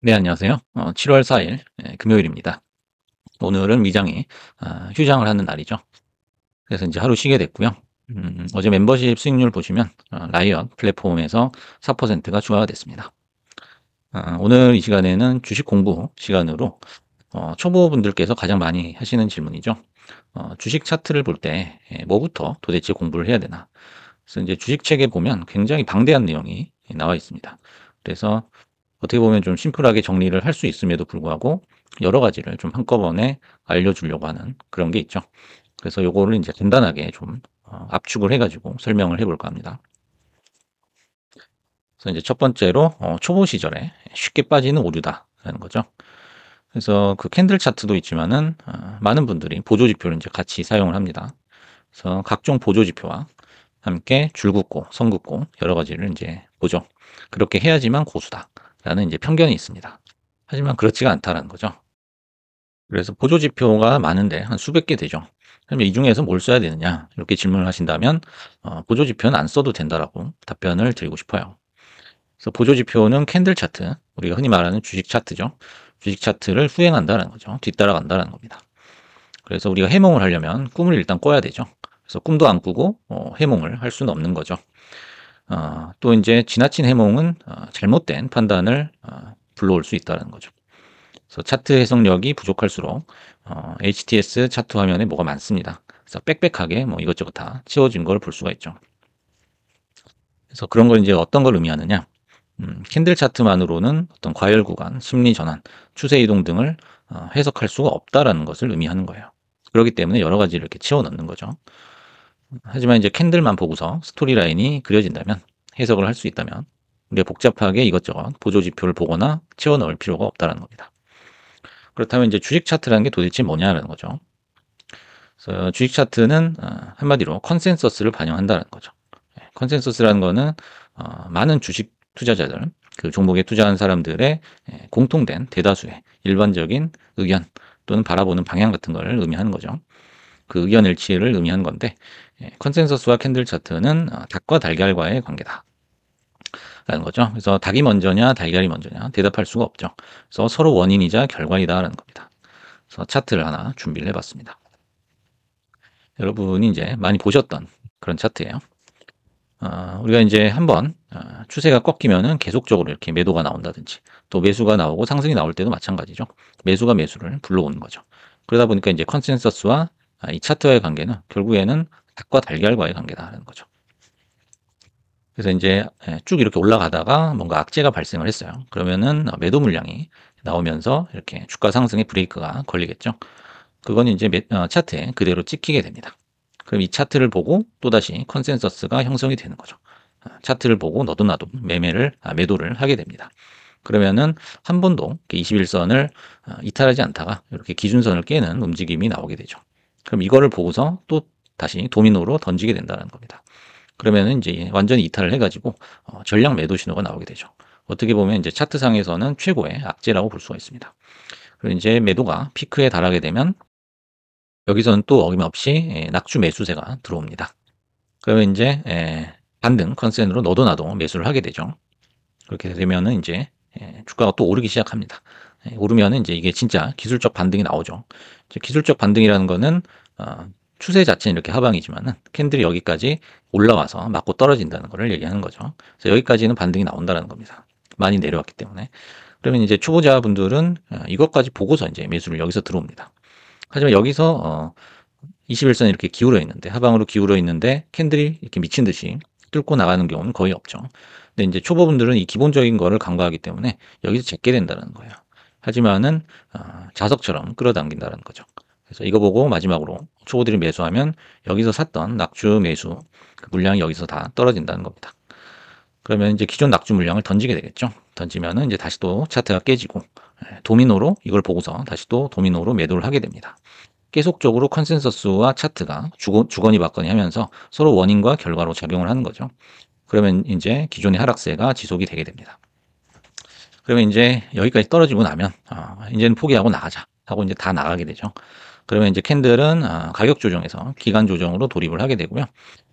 네, 안녕하세요. 7월 4일 금요일입니다. 오늘은 미장이 휴장을 하는 날이죠. 그래서 이제 하루 쉬게 됐고요. 어제 멤버십 수익률 보시면 라이엇 플랫폼에서 4%가 추가가 됐습니다. 오늘 이 시간에는 주식 공부 시간으로 초보분들께서 가장 많이 하시는 질문이죠. 주식 차트를 볼 때 뭐부터 도대체 공부를 해야 되나? 그래서 이제 주식 책에 보면 굉장히 방대한 내용이 나와 있습니다. 그래서 어떻게 보면 좀 심플하게 정리를 할 수 있음에도 불구하고 여러 가지를 좀 한꺼번에 알려주려고 하는 그런 게 있죠. 그래서 요거를 이제 간단하게 좀 압축을 해가지고 설명을 해볼까 합니다. 그래서 이제 첫 번째로 초보 시절에 쉽게 빠지는 오류다라는 거죠. 그래서 그 캔들 차트도 있지만은 많은 분들이 보조 지표를 이제 같이 사용을 합니다. 그래서 각종 보조 지표와 함께 줄 긋고 선 긋고 여러 가지를 이제 보죠. 그렇게 해야지만 고수다라는 이제 편견이 있습니다. 하지만 그렇지가 않다라는 거죠. 그래서 보조 지표가 많은데 한 수백 개 되죠. 그럼 이 중에서 뭘 써야 되느냐? 이렇게 질문을 하신다면 보조 지표는 안 써도 된다라고 답변을 드리고 싶어요. 그래서 보조 지표는 캔들 차트, 우리가 흔히 말하는 주식 차트죠. 주식 차트를 후행한다는 거죠. 뒤따라간다는 겁니다. 그래서 우리가 해몽을 하려면 꿈을 일단 꿔야 되죠. 그래서 꿈도 안 꾸고 해몽을 할 수는 없는 거죠. 또 이제 지나친 해몽은 잘못된 판단을 불러올 수 있다는 거죠. 그래서 차트 해석력이 부족할수록 HTS 차트 화면에 뭐가 많습니다. 그래서 빽빽하게 뭐 이것저것 다 채워진 걸 볼 수가 있죠. 그래서 그런 걸 이제 어떤 걸 의미하느냐? 캔들 차트만으로는 어떤 과열 구간, 심리 전환, 추세 이동 등을 해석할 수가 없다라는 것을 의미하는 거예요. 그렇기 때문에 여러 가지를 이렇게 채워 넣는 거죠. 하지만 이제 캔들만 보고서 스토리 라인이 그려진다면, 해석을 할 수 있다면 우리가 복잡하게 이것저것 보조 지표를 보거나 채워 넣을 필요가 없다는 겁니다. 그렇다면 이제 주식 차트라는 게 도대체 뭐냐라는 거죠. 그래서 주식 차트는 한마디로 컨센서스를 반영한다는 거죠. 컨센서스라는 거는 많은 주식 투자자들, 그 종목에 투자한 사람들의 공통된 대다수의 일반적인 의견 또는 바라보는 방향 같은 걸 의미하는 거죠. 그 의견 일치를 의미하는 건데, 컨센서스와 캔들 차트는 닭과 달걀과의 관계다. 라는 거죠. 그래서 닭이 먼저냐 달걀이 먼저냐 대답할 수가 없죠. 그래서 서로 원인이자 결과이다라는 겁니다. 그래서 차트를 하나 준비를 해봤습니다. 여러분이 이제 많이 보셨던 그런 차트예요. 우리가 이제 한번 추세가 꺾이면은 계속적으로 이렇게 매도가 나온다든지 또 매수가 나오고 상승이 나올 때도 마찬가지죠. 매수가 매수를 불러오는 거죠. 그러다 보니까 이제 컨센서스와 이 차트와의 관계는 결국에는 닭과 달걀과의 관계다라는 거죠. 그래서 이제 쭉 이렇게 올라가다가 뭔가 악재가 발생을 했어요. 그러면은 매도 물량이 나오면서 이렇게 주가 상승의 브레이크가 걸리겠죠. 그건 이제 차트에 그대로 찍히게 됩니다. 그럼 이 차트를 보고 또다시 컨센서스가 형성이 되는 거죠. 차트를 보고 너도 나도 매도를 하게 됩니다. 그러면은 한 번도 21선을 이탈하지 않다가 이렇게 기준선을 깨는 움직임이 나오게 되죠. 그럼 이거를 보고서 또 다시 도미노로 던지게 된다는 겁니다. 그러면은 이제 완전히 이탈을 해가지고 전량 매도 신호가 나오게 되죠. 어떻게 보면 이제 차트상에서는 최고의 악재라고 볼 수가 있습니다. 그리고 이제 매도가 피크에 달하게 되면 여기서는 또 어김없이 낙주 매수세가 들어옵니다. 그러면 이제 반등 컨센으로 너도 나도 매수를 하게 되죠. 그렇게 되면은 이제 주가가 또 오르기 시작합니다. 오르면은 이제 이게 진짜 기술적 반등이 나오죠. 기술적 반등이라는 거는 추세 자체는 이렇게 하방이지만은 캔들이 여기까지 올라와서 맞고 떨어진다는 것을 얘기하는 거죠. 그래서 여기까지는 반등이 나온다는 겁니다. 많이 내려왔기 때문에. 그러면 이제 초보자분들은 이것까지 보고서 이제 매수를 여기서 들어옵니다. 하지만 여기서 21선 이렇게 기울어 있는데, 하방으로 기울어 있는데 캔들이 이렇게 미친 듯이 뚫고 나가는 경우는 거의 없죠. 근데 이제 초보분들은 이 기본적인 거를 간과하기 때문에 여기서 제게 된다는 거예요. 하지만은 자석처럼 끌어당긴다는 거죠. 그래서 이거 보고 마지막으로 초보들이 매수하면 여기서 샀던 낙주 매수 그 물량이 여기서 다 떨어진다는 겁니다. 그러면 이제 기존 낙주 물량을 던지게 되겠죠. 던지면은 이제 다시 또 차트가 깨지고 도미노로 이걸 보고서 다시 또 도미노로 매도를 하게 됩니다. 계속적으로 컨센서스와 차트가 주거니 받거니 하면서 서로 원인과 결과로 작용을 하는 거죠. 그러면 이제 기존의 하락세가 지속이 되게 됩니다. 그러면 이제 여기까지 떨어지고 나면 이제는 포기하고 나가자 하고 이제 다 나가게 되죠. 그러면 이제 캔들은 가격 조정에서 기간 조정으로 돌입을 하게 되고요.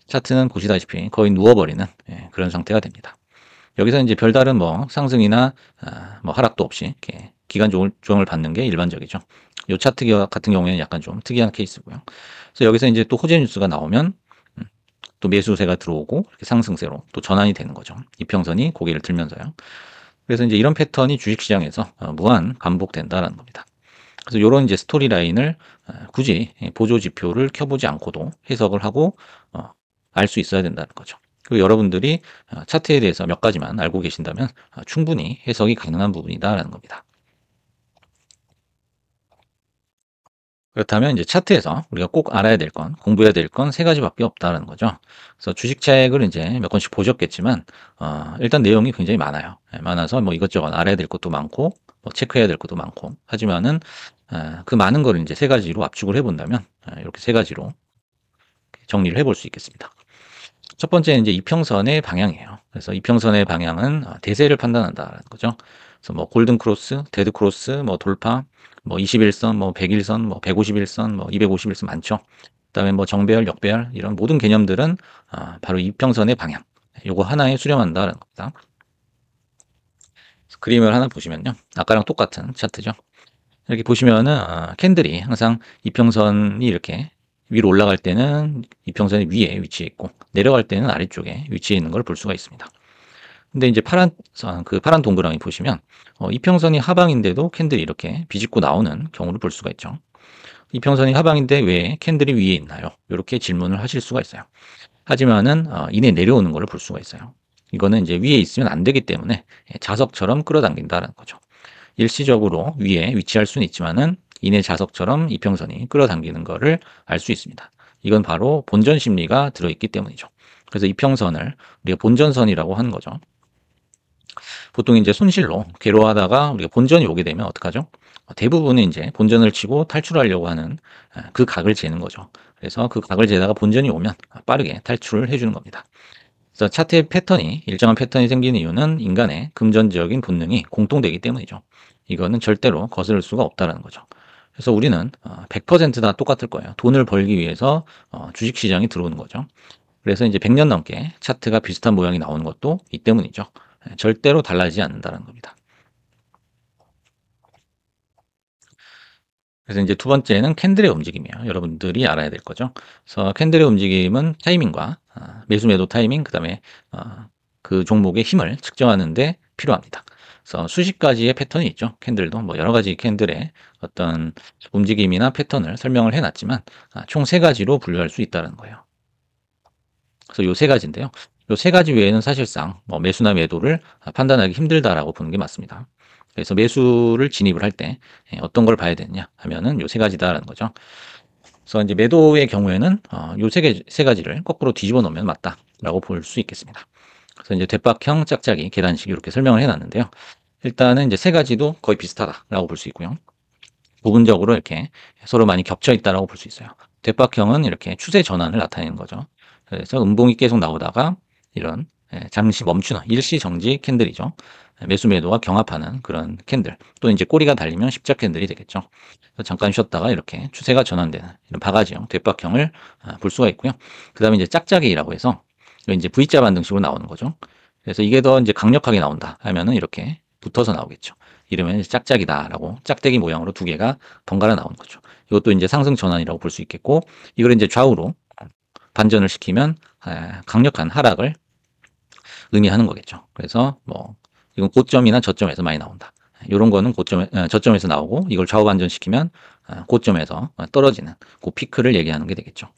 차트는 보시다시피 거의 누워버리는 그런 상태가 됩니다. 여기서 이제 별다른 뭐 상승이나 뭐 하락도 없이 이렇게 기간 조정을 받는 게 일반적이죠. 요 차트 같은 경우에는 약간 좀 특이한 케이스고요. 그래서 여기서 이제 또 호재 뉴스가 나오면 또 매수세가 들어오고 이렇게 상승세로 또 전환이 되는 거죠. 이평선이 고개를 들면서요. 그래서 이제 이런 패턴이 주식시장에서 무한 반복된다라는 겁니다. 그래서 요런 이제 스토리 라인을 굳이 보조 지표를 켜보지 않고도 해석을 하고 알 수 있어야 된다는 거죠. 그리고 여러분들이 차트에 대해서 몇 가지만 알고 계신다면 충분히 해석이 가능한 부분이다라는 겁니다. 그렇다면 이제 차트에서 우리가 꼭 알아야 될 건, 공부해야 될 건 세 가지밖에 없다는 거죠. 그래서 주식책을 이제 몇 권씩 보셨겠지만, 일단 내용이 굉장히 많아요. 많아서 뭐 이것저것 알아야 될 것도 많고, 뭐 체크해야 될 것도 많고, 하지만은, 그 많은 거를 이제 세 가지로 압축을 해본다면, 이렇게 세 가지로 정리를 해볼 수 있겠습니다. 첫 번째는 이제 이평선의 방향이에요. 그래서 이평선의 방향은 대세를 판단한다는 거죠. 그래서 뭐 골든 크로스, 데드 크로스, 뭐 돌파, 뭐 21선, 뭐 100일선, 뭐 151선, 뭐 251선 많죠. 그다음에 뭐 정배열, 역배열 이런 모든 개념들은 바로 이평선의 방향. 요거 하나에 수렴한다는 겁니다. 그림을 하나 보시면요. 아까랑 똑같은 차트죠. 이렇게 보시면은 캔들이 항상 이평선이 이렇게 위로 올라갈 때는 이평선이 위에 위치해 있고 내려갈 때는 아래쪽에 위치해 있는 걸 볼 수가 있습니다. 근데 이제 파란 그 파란 동그라미 보시면 이평선이 하방인데도 캔들이 이렇게 비집고 나오는 경우를 볼 수가 있죠. 이평선이 하방인데 왜 캔들이 위에 있나요? 이렇게 질문을 하실 수가 있어요. 하지만은 이내 내려오는 걸 볼 수가 있어요. 이거는 이제 위에 있으면 안 되기 때문에 자석처럼 끌어당긴다는 거죠. 일시적으로 위에 위치할 수는 있지만은 이내 자석처럼 이평선이 끌어당기는 것을 알 수 있습니다. 이건 바로 본전 심리가 들어있기 때문이죠. 그래서 이평선을 우리가 본전선이라고 하는 거죠. 보통 이제 손실로 괴로워하다가 우리가 본전이 오게 되면 어떡하죠? 대부분은 이제 본전을 치고 탈출하려고 하는 그 각을 재는 거죠. 그래서 그 각을 재다가 본전이 오면 빠르게 탈출을 해주는 겁니다. 그래서 차트의 패턴이 일정한 패턴이 생기는 이유는 인간의 금전적인 본능이 공통되기 때문이죠. 이거는 절대로 거스를 수가 없다는 거죠. 그래서 우리는 100%다 똑같을 거예요. 돈을 벌기 위해서 주식시장에 들어오는 거죠. 그래서 이제 100년 넘게 차트가 비슷한 모양이 나오는 것도 이 때문이죠. 절대로 달라지지 않는다는 겁니다. 그래서 이제 두 번째는 캔들의 움직임이에요. 여러분들이 알아야 될 거죠. 그래서 캔들의 움직임은 타이밍과 매수 매도 타이밍, 그다음에 그 종목의 힘을 측정하는데 필요합니다. 그래서 수십 가지의 패턴이 있죠. 캔들도 뭐 여러 가지 캔들의 어떤 움직임이나 패턴을 설명을 해놨지만 총 세 가지로 분류할 수 있다는 거예요. 그래서 요 세 가지인데요. 요 세 가지 외에는 사실상 뭐 매수나 매도를 판단하기 힘들다라고 보는 게 맞습니다. 그래서 매수를 진입을 할 때 어떤 걸 봐야 되느냐 하면은 요 세 가지다라는 거죠. 그래서 이제 매도의 경우에는 요 세 가지를 거꾸로 뒤집어 놓으면 맞다라고 볼 수 있겠습니다. 그래서 이제 대박형 짝짝이 계단식 이렇게 설명을 해놨는데요. 일단은 이제 세 가지도 거의 비슷하다라고 볼 수 있고요. 부분적으로 이렇게 서로 많이 겹쳐 있다라고 볼 수 있어요. 대박형은 이렇게 추세 전환을 나타내는 거죠. 그래서 음봉이 계속 나오다가 이런 잠시 멈추는 일시 정지 캔들이죠. 매수 매도가 경합하는 그런 캔들. 또 이제 꼬리가 달리면 십자 캔들이 되겠죠. 잠깐 쉬었다가 이렇게 추세가 전환되는 이런 바가지형, 대박형을 볼 수가 있고요. 그 다음에 이제 짝짝이라고 해서 이제 V자 반등식으로 나오는 거죠. 그래서 이게 더 이제 강력하게 나온다 하면은 이렇게 붙어서 나오겠죠. 이러면 이제 짝짝이다라고 짝대기 모양으로 두 개가 번갈아 나오는 거죠. 이것도 이제 상승 전환이라고 볼 수 있겠고, 이걸 이제 좌우로 반전을 시키면 강력한 하락을 의미하는 거겠죠. 그래서 뭐 이건 고점이나 저점에서 많이 나온다. 이런 거는 저점에서 나오고 이걸 좌우 반전시키면 고점에서 떨어지는 그 피크를 얘기하는 게 되겠죠.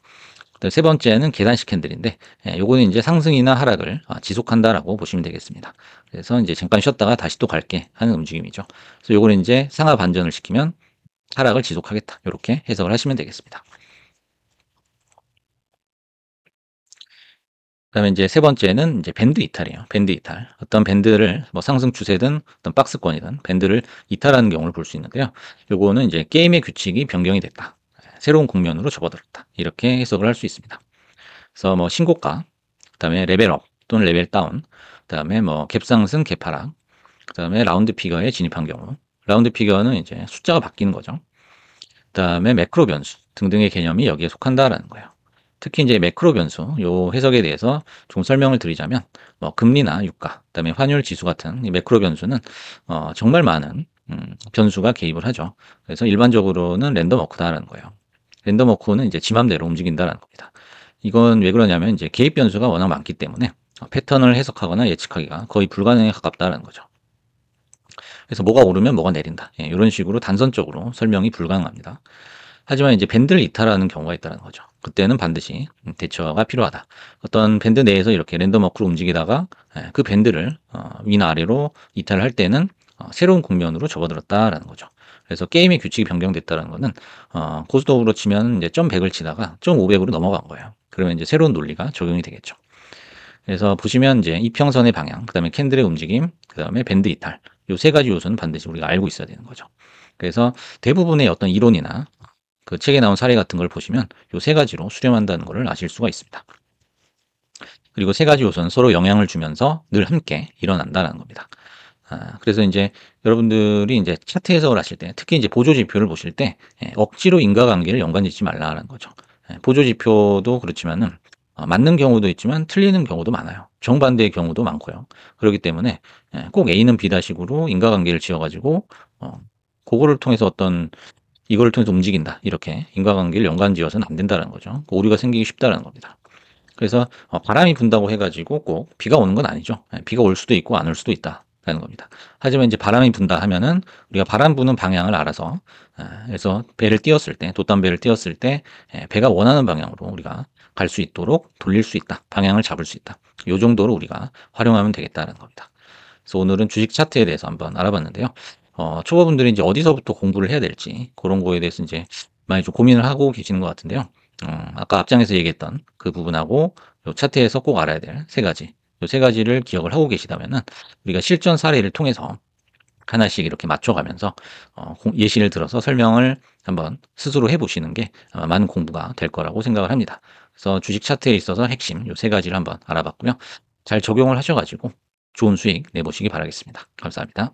세 번째는 계단식 캔들인데 요거는 이제 상승이나 하락을 지속한다라고 보시면 되겠습니다. 그래서 이제 잠깐 쉬었다가 다시 또 갈게 하는 움직임이죠. 그래서 요거는 이제 상하 반전을 시키면 하락을 지속하겠다. 이렇게 해석을 하시면 되겠습니다. 그다음에 이제 세 번째는 이제 밴드 이탈이에요. 밴드 이탈. 어떤 밴드를 뭐 상승 추세든 어떤 박스권이든 밴드를 이탈하는 경우를 볼 수 있는데요. 요거는 이제 게임의 규칙이 변경이 됐다. 새로운 국면으로 접어들었다. 이렇게 해석을 할 수 있습니다. 그래서 뭐 신고가, 그다음에 레벨업 또는 레벨 다운, 그다음에 뭐 갭상승, 갭하락, 그다음에 라운드 피겨에 진입한 경우. 라운드 피겨는 이제 숫자가 바뀌는 거죠. 그다음에 매크로 변수 등등의 개념이 여기에 속한다라는 거예요. 특히 이제 매크로 변수 요 해석에 대해서 좀 설명을 드리자면 뭐 금리나 유가, 그다음에 환율 지수 같은 이 매크로 변수는 정말 많은 변수가 개입을 하죠. 그래서 일반적으로는 랜덤 워크다라는 거예요. 랜덤 워크는 이제 지 맘대로 움직인다라는 겁니다. 이건 왜 그러냐면 이제 개입 변수가 워낙 많기 때문에 패턴을 해석하거나 예측하기가 거의 불가능에 가깝다는 거죠. 그래서 뭐가 오르면 뭐가 내린다. 예, 이런 식으로 단선적으로 설명이 불가능합니다. 하지만 이제 밴드를 이탈하는 경우가 있다는 거죠. 그때는 반드시 대처가 필요하다. 어떤 밴드 내에서 이렇게 랜덤워크로 움직이다가 그 밴드를 위나 아래로 이탈할 때는 새로운 국면으로 접어들었다라는 거죠. 그래서 게임의 규칙이 변경됐다는 거는 고스톱으로 치면 이제 100을 치다가 500으로 넘어간 거예요. 그러면 이제 새로운 논리가 적용이 되겠죠. 그래서 보시면 이제 이평선의 방향, 그다음에 캔들의 움직임, 그다음에 밴드 이탈. 요 세 가지 요소는 반드시 우리가 알고 있어야 되는 거죠. 그래서 대부분의 어떤 이론이나 그 책에 나온 사례 같은 걸 보시면 요 세 가지로 수렴한다는 것을 아실 수가 있습니다. 그리고 세 가지 요소는 서로 영향을 주면서 늘 함께 일어난다는 겁니다. 그래서 이제 여러분들이 이제 차트 해석을 하실 때, 특히 이제 보조 지표를 보실 때 억지로 인과관계를 연관짓지 말라는 거죠. 보조 지표도 그렇지만은 맞는 경우도 있지만 틀리는 경우도 많아요. 정반대의 경우도 많고요. 그렇기 때문에 꼭 A는 B다식으로 인과관계를 지어가지고 그거를 통해서 이거를 통해서 움직인다. 이렇게 인과관계를 연관지어서는 안 된다는 거죠. 오류가 생기기 쉽다는 겁니다. 그래서 바람이 분다고 해가지고 꼭 비가 오는 건 아니죠. 비가 올 수도 있고 안 올 수도 있다라는 겁니다. 하지만 이제 바람이 분다 하면은 우리가 바람 부는 방향을 알아서 그래서 배를 띄웠을 때, 돛담배를 띄웠을 때 배가 원하는 방향으로 우리가 갈 수 있도록 돌릴 수 있다. 방향을 잡을 수 있다. 요 정도로 우리가 활용하면 되겠다는 겁니다. 그래서 오늘은 주식 차트에 대해서 한번 알아봤는데요. 초보분들이 이제 어디서부터 공부를 해야 될지 그런 거에 대해서 이제 많이 좀 고민을 하고 계시는 것 같은데요. 아까 앞장에서 얘기했던 그 부분하고 요 차트에서 꼭 알아야 될 세 가지, 요 세 가지를 기억을 하고 계시다면은 우리가 실전 사례를 통해서 하나씩 이렇게 맞춰가면서 예시를 들어서 설명을 한번 스스로 해보시는 게 아마 많은 공부가 될 거라고 생각을 합니다. 그래서 주식 차트에 있어서 핵심 요 세 가지를 한번 알아봤고요. 잘 적용을 하셔가지고 좋은 수익 내보시기 바라겠습니다. 감사합니다.